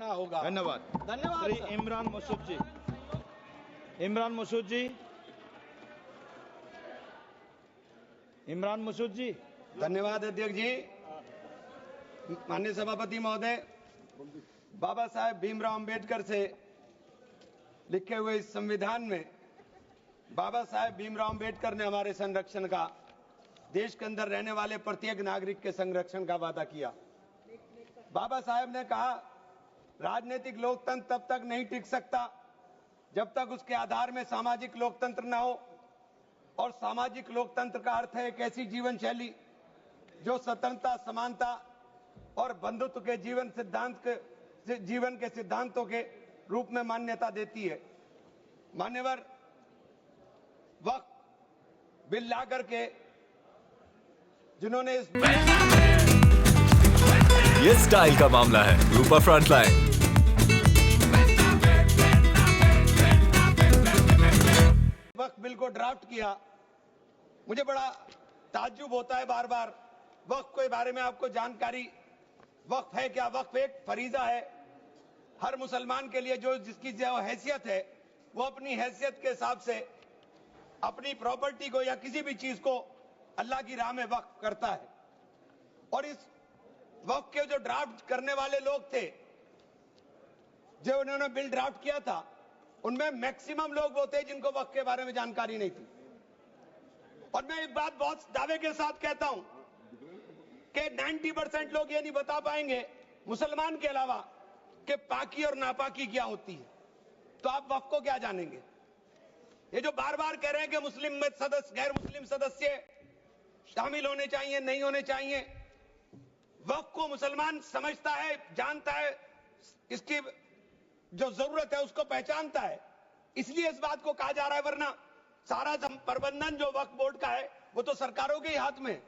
करना होगा। धन्यवाद। धन्यवाद। श्री इमरान मसूद जी। इमरान मसूद जी। इमरान मसूद जी। धन्यवाद अध्यक्ष जी। माननीय सभापति महोदय, बाबा साहेब भीमराव अंबेडकर से लिखे हुए इस संविधान में बाबा साहेब भीमराव अंबेडकर ने हमारे संरक्षण का, देश के अंदर रहने वाले प्रत्येक नागरिक के संरक्षण का वादा किया। बाबा साहेब ने कहा, राजनीतिक लोकतंत्र तब तक नहीं टिक सकता जब तक उसके आधार में सामाजिक लोकतंत्र न हो। और सामाजिक लोकतंत्र का अर्थ है एक ऐसी जीवन शैली जो स्वतंत्रता, समानता और बंधुत्व के जीवन के सिद्धांतों के रूप में मान्यता देती है। मान्यवर, वक्त बिल ला करके जिन्होंने ये स्टाइल का मामला है। रूपा फ्रंटलाइन। वक्त बिल को ड्राफ्ट किया, मुझे बड़ा ताज्जुब होता है बार बार वक्फ के बारे में आपको जानकारी। वक्फ है क्या? वक्फ एक फरीजा है। हर मुसलमान के लिए जो जिसकी जो हैसियत है वो अपनी हैसियत के हिसाब से अपनी प्रॉपर्टी को या किसी भी चीज को अल्लाह की राह में वक्फ करता है। और इस वक्फ के जो ड्राफ्ट करने वाले लोग थे, जो उन्होंने बिल ड्राफ्ट किया था, उनमें मैक्सिमम लोग वो थे जिनको वक्फ के बारे में जानकारी नहीं थी। और मैं एक बात बहुत दावे के साथ कहता हूं कि 90% लोग ये नहीं बता पाएंगे, मुसलमान के अलावा, कि पाकी और नापाकी क्या होती है। तो आप वक्फ को क्या जानेंगे? ये जो बार बार कह रहे हैं कि मुस्लिम में सदस्य, गैर मुस्लिम सदस्य शामिल होने चाहिए, नहीं होने चाहिए, वक्फ को मुसलमान समझता है, जानता है, इसकी जो जरूरत है उसको पहचानता है, इसलिए इस बात को कहा जा रहा है। वरना सारा प्रबंधन जो वक्फ बोर्ड का है वो तो सरकारों के ही हाथ में है।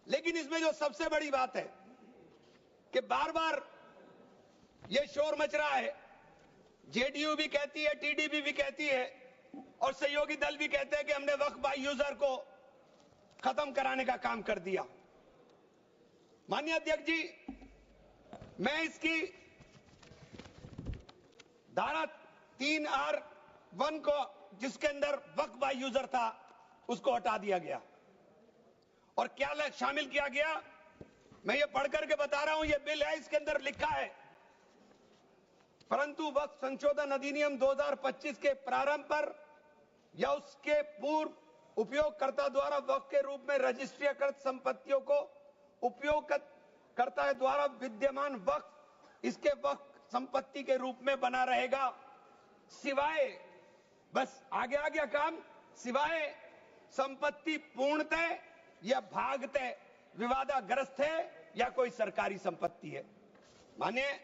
लेकिन इसमें जो सबसे बड़ी बात है कि बार बार ये शोर मच रहा है, जेडीयू भी कहती है, टीडीपी भी कहती है और सहयोगी दल भी कहते हैं कि हमने वक्फ बाय यूजर को खत्म कराने का काम कर दिया। माननीय अध्यक्ष जी, मैं इसकी धारा 3R1 को, जिसके अंदर वक्फ बाय यूजर था, उसको हटा दिया गया और क्या शामिल किया गया, मैं ये पढ़ करके बता रहा हूं। ये बिल है, इसके अंदर लिखा है, परंतु वक्फ संशोधन अधिनियम 2025 के प्रारंभ पर या उसके पूर्व उपयोगकर्ता द्वारा वक्फ के रूप में रजिस्ट्रीकृत संपत्तियों को उपयोगकर्ता द्वारा विद्यमान वक्फ इसके वक्फ संपत्ति के रूप में बना रहेगा, सिवाय, बस आगे आ गया काम, सिवाय संपत्ति पूर्णतः या भागतः विवादाग्रस्त है या कोई सरकारी संपत्ति है। माननीय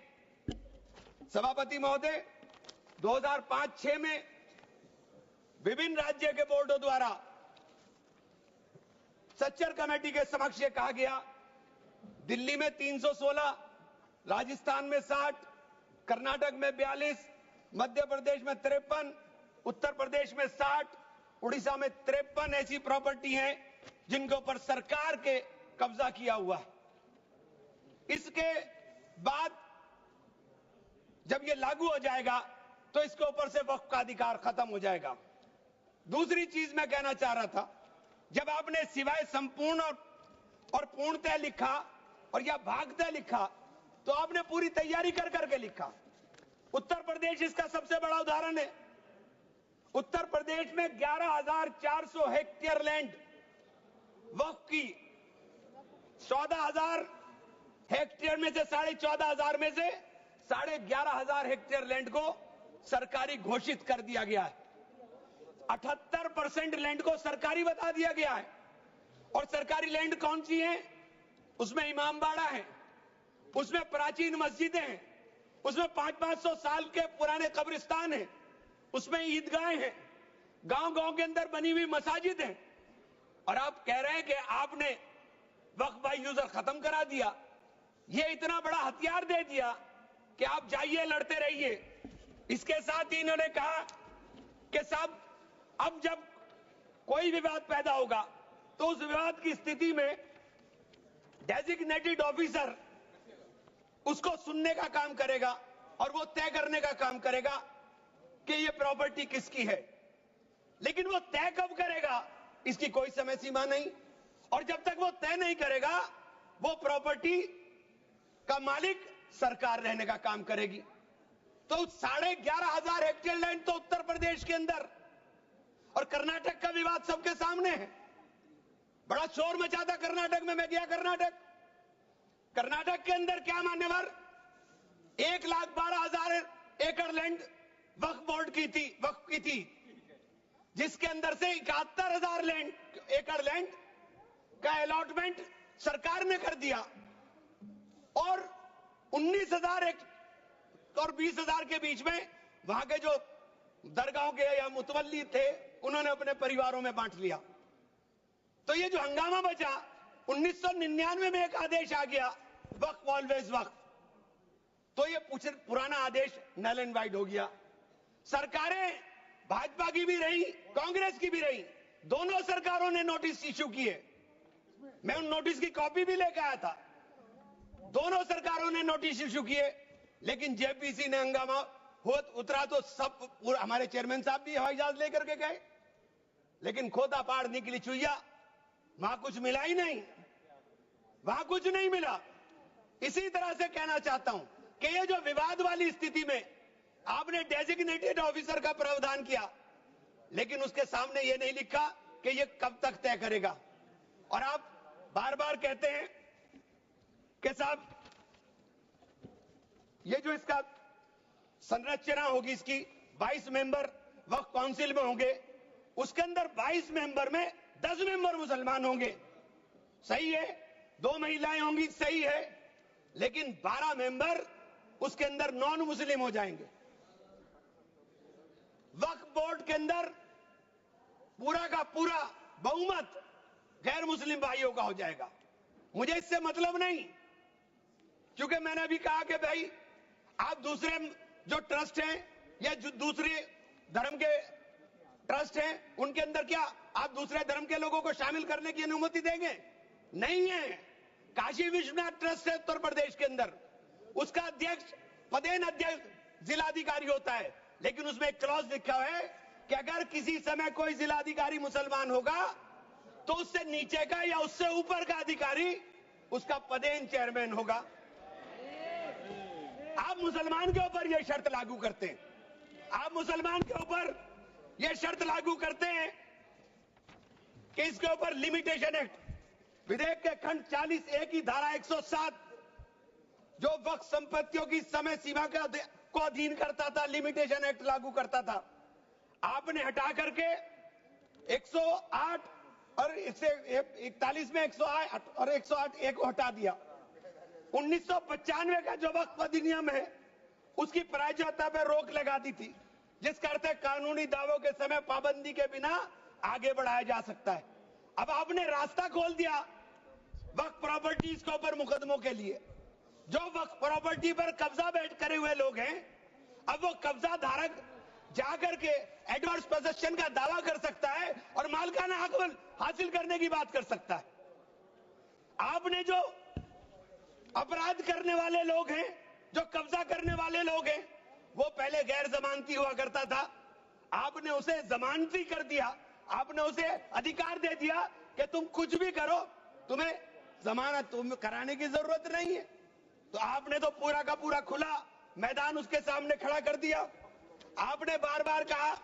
सभापति महोदय, 2005-6 में विभिन्न राज्य के बोर्डों द्वारा सच्चर कमेटी के समक्ष ये कहा गया, दिल्ली में 316, राजस्थान में 60, कर्नाटक में 42, मध्य प्रदेश में 53, उत्तर प्रदेश में 60, उड़ीसा में 53 ऐसी प्रॉपर्टी हैं जिनके ऊपर सरकार के कब्जा किया हुआ है। इसके बाद जब ये लागू हो जाएगा तो इसके ऊपर से वक्फ का अधिकार खत्म हो जाएगा। दूसरी चीज मैं कहना चाह रहा था, जब आपने सिवाय संपूर्ण और पूर्णतः लिखा और या भागतः लिखा, तो आपने पूरी तैयारी कर करके लिखा। उत्तर प्रदेश इसका सबसे बड़ा उदाहरण है। उत्तर प्रदेश में 11,400 हेक्टेयर लैंड वक्फ की, 14,000 हेक्टेयर में से 14,500 में से 11,500 हेक्टेयर लैंड को सरकारी घोषित कर दिया गया है। 78% लैंड को सरकारी बता दिया गया है। और सरकारी लैंड कौन सी है? उसमें इमामबाड़ा है, उसमें प्राचीन मस्जिदें हैं, उसमें 500-500 साल के पुराने कब्रिस्तान हैं, उसमें ईदगाहें हैं, गांव-गांव के अंदर बनी हुई मसाजिद हैं। और आप कह रहे हैं कि आपने वक्फ बाय यूजर खत्म करा दिया। ये इतना बड़ा हथियार दे दिया कि आप जाइए, लड़ते रहिए। इसके साथ ही इन्होंने कहा कि साहब, अब जब कोई विवाद पैदा होगा तो उस विवाद की स्थिति में डेजिग्नेटेड ऑफिसर उसको सुनने का काम करेगा और वो तय करने का काम करेगा कि ये प्रॉपर्टी किसकी है। लेकिन वो तय कब करेगा इसकी कोई समय सीमा नहीं, और जब तक वो तय नहीं करेगा वो प्रॉपर्टी का मालिक सरकार रहने का काम करेगी। तो 11,500 हेक्टेयर लैंड तो उत्तर प्रदेश के अंदर, और कर्नाटक का विवाद सबके सामने है। बड़ा शोर मचा था कर्नाटक में, मैं गया कर्नाटक। कर्नाटक के अंदर क्या मान्यवर 1,12,000 एकड़ लैंड वक्फ बोर्ड की थी, जिसके अंदर से 71,000 एकड़ लैंड का अलॉटमेंट सरकार ने कर दिया, और 19,000 और 20,000 के बीच में वहां के जो दरगाहों के या मुतवल्ली थे उन्होंने अपने परिवारों में बांट लिया। तो ये जो हंगामा बचा, 1999 में एक आदेश आ गया वक्फ ऑलवेज वक्फ, तो ये पुराना आदेश नल एंड वाइड हो गया। सरकारें भाजपा की भी रही, कांग्रेस की भी रही, दोनों सरकारों ने नोटिस इश्यू किए। मैं उन नोटिस की कॉपी भी लेकर आया था। दोनों सरकारों ने नोटिस इश्यू किए, लेकिन जेपीसी ने हंगामा उतरा तो सब हमारे चेयरमैन साहब भी हवाई जहाज लेकर के गए, लेकिन खोदा पाड़ निकली चुईया, वहां कुछ मिला ही नहीं, वहां कुछ नहीं मिला। इसी तरह से कहना चाहता हूं कि ये जो विवाद वाली स्थिति में आपने डेजिग्नेटेड ऑफिसर का प्रावधान किया, लेकिन उसके सामने ये नहीं लिखा कि ये कब तक तय करेगा। और आप बार बार कहते हैं कि साहब ये जो इसका संरचना होगी, इसकी 22 मेंबर वक्फ काउंसिल में होंगे, उसके अंदर 22 मेंबर में 10 मेंबर मुसलमान होंगे, सही है, 2 महिलाएं होंगी, सही है, लेकिन 12 मेंबर उसके अंदर नॉन मुस्लिम हो जाएंगे। वक्फ बोर्ड के अंदर पूरा का पूरा बहुमत गैर मुस्लिम भाइयों का हो जाएगा। मुझे इससे मतलब नहीं, क्योंकि मैंने अभी कहा कि भाई आप दूसरे जो ट्रस्ट हैं या जो दूसरे धर्म के ट्रस्ट हैं उनके अंदर क्या आप दूसरे धर्म के लोगों को शामिल करने की अनुमति देंगे? नहीं है। काशी विश्वनाथ ट्रस्ट है उत्तर प्रदेश के अंदर, उसका अध्यक्ष पदेन अध्यक्ष जिलाधिकारी होता है, लेकिन उसमें एक क्लॉज लिखा हुआ है कि अगर किसी समय कोई जिलाधिकारी मुसलमान होगा तो उससे नीचे का या उससे ऊपर का अधिकारी उसका पदेन चेयरमैन होगा। आप मुसलमान के ऊपर यह शर्त लागू करते हैं, आप मुसलमान के ऊपर यह शर्त लागू करते हैं कि इसके ऊपर लिमिटेशन एक्ट, विधेयक के खंड 40A की धारा 107 जो वक्फ संपत्तियों की समय सीमा को अधीन करता था, लिमिटेशन एक्ट लागू करता था, आपने हटा करके 108 और 41 में 108 और 108A को हटा दिया। 1995 का जो वक्फ अधिनियम है उसकी प्रायज्यता पर रोक लगा दी थी, जिसका अर्थ है कानूनी दावों के समय पाबंदी के बिना आगे बढ़ाया जा सकता है। अब आपने रास्ता खोल दिया वक्फ प्रॉपर्टीज के ऊपर मुकदमों के लिए। जो वक्फ प्रॉपर्टी पर कब्जा बैठ करे हुए लोग हैं, अब वो कब्जा धारक जाकर के एडवर्स पोजेशन का दावा कर सकता है और मालिकाना हक हासिल करने की बात कर सकता है। आपने जो अपराध करने वाले लोग हैं, जो कब्जा करने वाले लोग हैं, वो पहले गैर जमानती हुआ करता था, आपने उसे जमानती कर दिया, आपने उसे अधिकार दे दिया कि तुम कुछ भी करो, तुम्हें जमानत कराने की जरूरत नहीं है। तो आपने तो पूरा का पूरा खुला मैदान उसके सामने खड़ा कर दिया। आपने बार बार कहा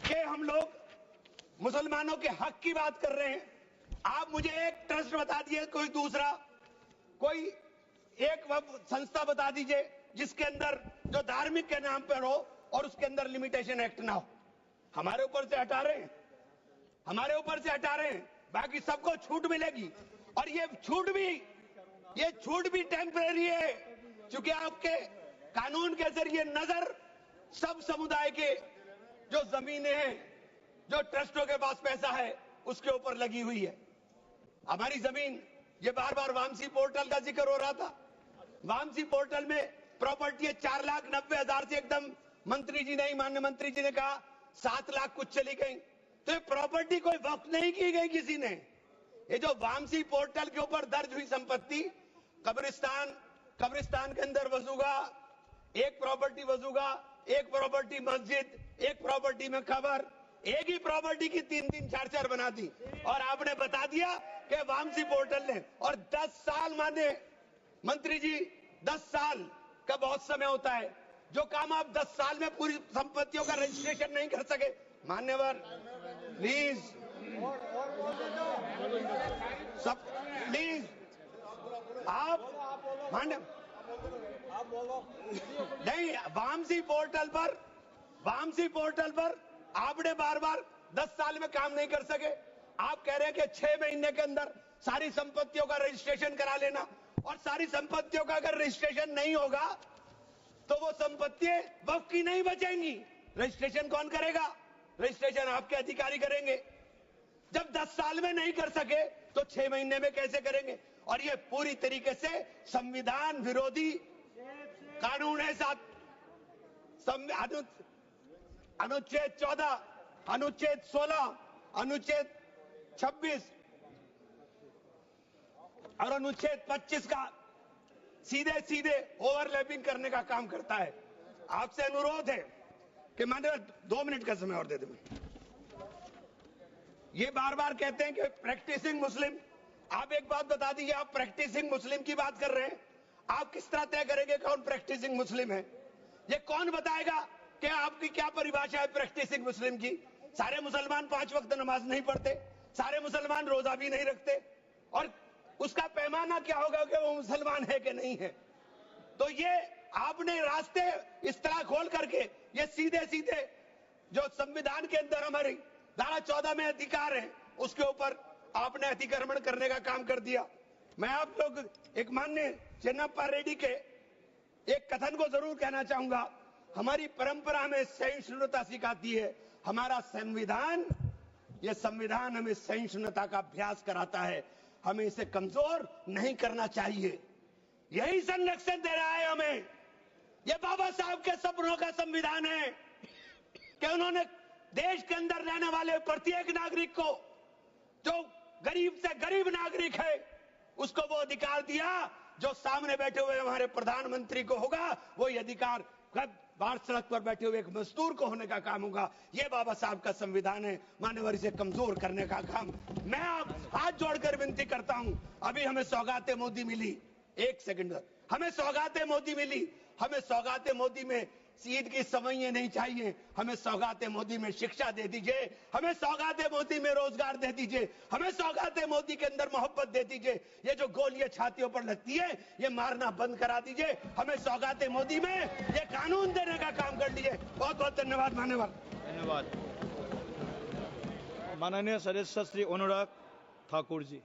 कि हम लोग मुसलमानों के हक की बात कर रहे हैं। आप मुझे एक ट्रस्ट बता दिए, कोई दूसरा, कोई एक संस्था बता दीजिए जिसके अंदर जो धार्मिक के नाम पर हो और उसके अंदर लिमिटेशन एक्ट ना हो। हमारे ऊपर से हटा रहे हैं, हमारे ऊपर से हटा रहे हैं, बाकी सबको छूट मिलेगी। और ये छूट भी टेम्परेरी है, क्योंकि आपके कानून के जरिए नजर सब समुदाय के जो जमीनें हैं, जो ट्रस्टों के पास पैसा है, उसके ऊपर लगी हुई है। हमारी जमीन, ये बार बार वामसी पोर्टल का जिक्र हो रहा था, वामसी पोर्टल में प्रॉपर्टी 4,90,000 से एकदम मंत्री जी ने, माननीय मंत्री जी ने कहा 7 लाख कुछ चली गई। तो ये प्रॉपर्टी कोई वक्त नहीं की गई किसी ने। ये जो वामसी पोर्टल के ऊपर दर्ज हुई संपत्ति, कब्रिस्तान, कब्रिस्तान के अंदर वसूगा, एक प्रॉपर्टी वसूगा, एक प्रॉपर्टी मस्जिद, एक प्रॉपर्टी में कबर, एक ही प्रॉपर्टी की 3-3, 4-4 बना दी। और आपने बता दिया कि वामसी पोर्टल ने, और 10 साल माने मंत्री जी, 10 साल का बहुत समय होता है। जो काम आप 10 साल में पूरी संपत्तियों का रजिस्ट्रेशन नहीं कर सके, मान्यवर प्लीज सब प्लीज आप मान्य नहीं, वामसी पोर्टल पर आपने बार बार 10 साल में काम नहीं कर सके। आप कह रहे हैं कि 6 महीने के अंदर सारी संपत्तियों का रजिस्ट्रेशन करा लेना, और सारी संपत्तियों का अगर रजिस्ट्रेशन नहीं होगा तो वो संपत्तियां वक्फ की नहीं बचेंगी। रजिस्ट्रेशन कौन करेगा? रजिस्ट्रेशन आपके अधिकारी करेंगे। जब 10 साल में नहीं कर सके तो 6 महीने में कैसे करेंगे? और ये पूरी तरीके से संविधान विरोधी कानून है। साथ अनुच्छेद 14, अनुच्छेद 16, अनुच्छेद 26 और अनुच्छेद 25 का सीधे सीधे ओवरलैपिंग करने का काम करता है। आपसे अनुरोध है कि माननीय 2 मिनट का समय और दे दें। ये बार बार कहते हैं कि प्रैक्टिसिंग मुस्लिम। आप एक बात बता दीजिए, आप प्रैक्टिसिंग मुस्लिम की बात कर रहे हैं, आप किस तरह तय करेंगे कौन प्रैक्टिसिंग मुस्लिम है? ये कौन बताएगा कि आपकी क्या परिभाषा है प्रैक्टिसिंग मुस्लिम की? सारे मुसलमान 5 वक्त नमाज नहीं पढ़ते, सारे मुसलमान रोजा भी नहीं रखते, और उसका पैमाना क्या होगा कि वो मुसलमान है कि नहीं है? तो ये आपने रास्ते इस तरह खोल करके ये सीधे सीधे जो संविधान के अंदर हमारी धारा 14 में अधिकार है उसके ऊपर आपने अतिक्रमण करने का काम कर दिया। मैं आप लोग एक माननीय चेन्नप्पा रेड्डी के एक कथन को जरूर कहना चाहूंगा। हमारी परंपरा हमें सहिष्णुता सिखाती है, हमारा संविधान, यह संविधान हमें सहिष्णुता का अभ्यास कराता है। हमें इसे कमजोर नहीं करना चाहिए, यही संरक्षण दे रहा है हमें। यह बाबा साहब के सपनों का संविधान है कि उन्होंने देश के अंदर रहने वाले प्रत्येक नागरिक को, जो गरीब से गरीब नागरिक है, उसको वो अधिकार दिया जो सामने बैठे हुए हमारे प्रधानमंत्री को होगा। वो ये अधिकार बाहर सड़क पर बैठे हुए एक मजदूर को होने का काम होगा। ये बाबा साहब का संविधान है। मान्यवर, इसे कमजोर करने का काम मैं आप हाथ जोड़कर विनती करता हूं। अभी हमें सौगाते मोदी मिली, एक सेकंड, हमें सौगाते मोदी मिली। हमें सौगाते मोदी में ईद की सवैयां नहीं चाहिए, हमें सौगाते मोदी में शिक्षा दे दीजिए, हमें सौगाते मोदी में रोजगार दे दीजिए, हमें सौगाते मोदी के अंदर मोहब्बत दे दीजिए। ये जो गोलियां छातियों पर लगती है ये मारना बंद करा दीजिए। हमें सौगाते मोदी में ये कानून देने का काम कर लीजिए। बहुत बहुत धन्यवाद। मान्यवर, धन्यवाद। माननीय सदस्य श्री अनुराग ठाकुर जी।